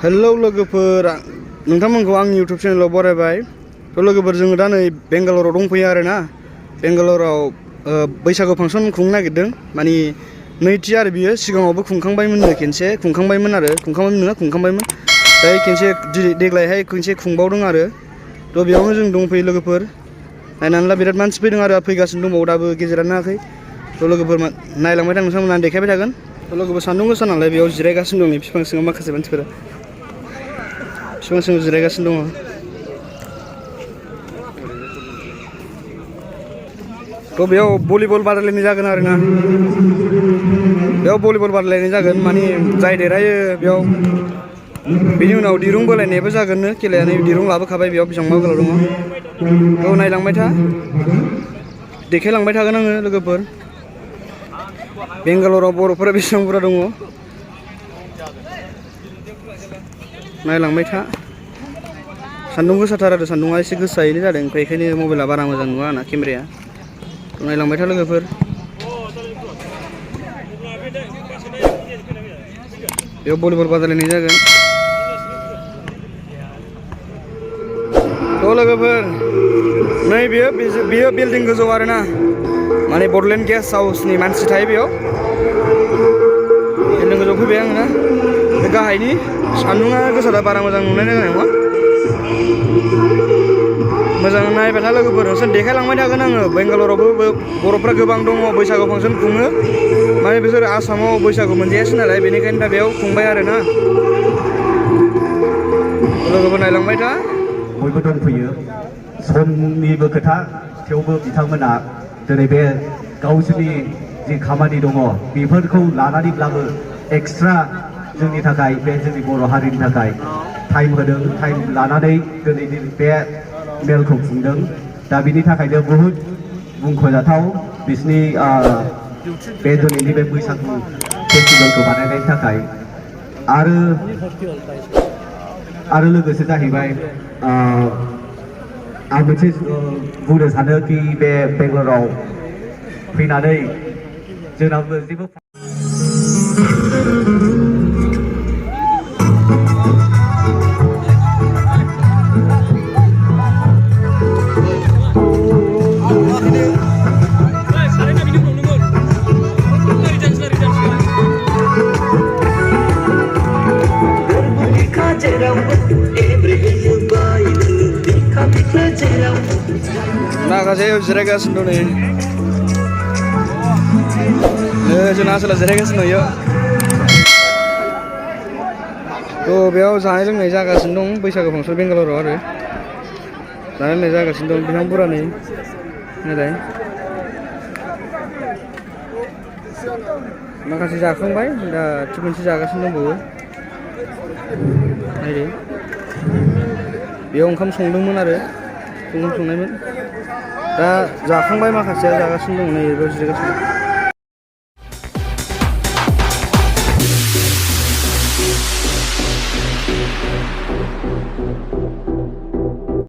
Hello लोगोफोर नोंथांमोनखौ आंनि YouTube चेनेलाव बरायबाय। थ' लोगोफोर जोङो दा नै बेंगालराव दंफैयो आरोना। बेंगालराव बैसागु फांसन खुंनो नागिरदों। माने नैथि आरो बियो सिगाङावबो खुंखांबायमोन खुंखांबायमोन। दायो खेनसे देग्लायहाय खेनसे खुंबावदों आरो। थ' बेयावनो जों दंफैयो लोगोफोर। नायनानै ला बिराद मानसि फैदों आरो फैगासिनो दंबावो दाबो गेजेरानो नाङाखै। थ' लोगोफोर नायलांबाय था नोंथांमोना देखायबाय थागोन। थ' लोगोफोर सान्दुं गोसा नालाय बेयाव जिरायगासिनो दं नै बिफां सिङाव माखासे मानसिफोरा। बिफां सिङाव जिरायगासिनो दङ। थ' बेयाव भलिबल बादायलायनाय जागोन आरोना। बेयाव भलिबल बादायलायनाय जागोन माने जाय देरहायो बेयाव बेनि उनाव दिरुं बोलायनायबो जागोननो खेलायानो दिरुं लाबोखाबाय बेयाव बेसेबांबा गोलाव दङ। थ' नायलांबाय था देखायलांबाय थागोन आङो लोगोफोर। बेंगालराव बर'फोरा बेसेबां बुरजा दङ नायलांबाय था। सान्दुं गोसाथार आरो सान्दुंआ एसे गोसायैनो जादों ओमफ्राय बेखायनो मबाइला बारा मोजां नुवा आंना केमेराया। नायलांबाय था लोगोफोर। बेयाव भलिबल बादायलायनाय जागोन। थ' लोगोफोर नै बेयो बिल्डिं गोजौ आरोना। माने बड'लेण्ड गेस्ट हाउसनि मानसि थायो बेयाव। बिल्डिं गोजौआव फैबाय आङो ना। बे गाहायनि सान्दुङा गोसाथार बारा मोजां नुनाय जानाय नङा। मोजां नायबाय था लोगोफोर नोंसोर देखायलांबाय थागोन आङो। बेंगालरावबो बर'फ्रा गोबां दङ बैसागु फांसन खुङो। माने बिसोर आसामाव बैसागु मोनजायासै नालाय बेनिखायनो दा बेयाव खुंबाय आरोना। लोगोफोर नायलांबाय था। बयबो दंफैयो समनिबो खोथा थेवबो बिथांमोना दिनै बे गावसोरनि जि खामानि दङ बेफोरखौ लानानैब्लाबो एक्सट्रा जोंनि थाखाय बे जोंनि बर' हारिनि थाखाय टाइम होदों। टाइम लानानै दिनैनि बे मेलखौ खुंदों। दा बिनि थाखायनो बहुद बुंख'जाथाव बिसिनि बे दिनैनि बे बैसागु फेस्टिभेलखौ बानायनायनि थाखाय। आरो लोगोसे जाहैबाय आं मोनसे बुंनो सानो कि बे बेंगालराव फैनानै जोंनावबो जेबो माखासे जिरायगासिनो दं नै जोंना आसोला जिरायगासिनो दं। थ' बेयाव जानाय लोंनाय जागासिनो दं बैसागु फांसन बेंगालराव आरो जानाय लोंनाय जागासिनो दं। बिथां बुरानि नायलाय माखासे जाखांबाय दा मोनसे जागासिनो दंबावो। नायदो बेयाव ओंखाम संदोंमोन आरो संनायमोन दा जाखांबाय माखासेया जागासिनो दं नै बेयाव जिरायगासिनो दं।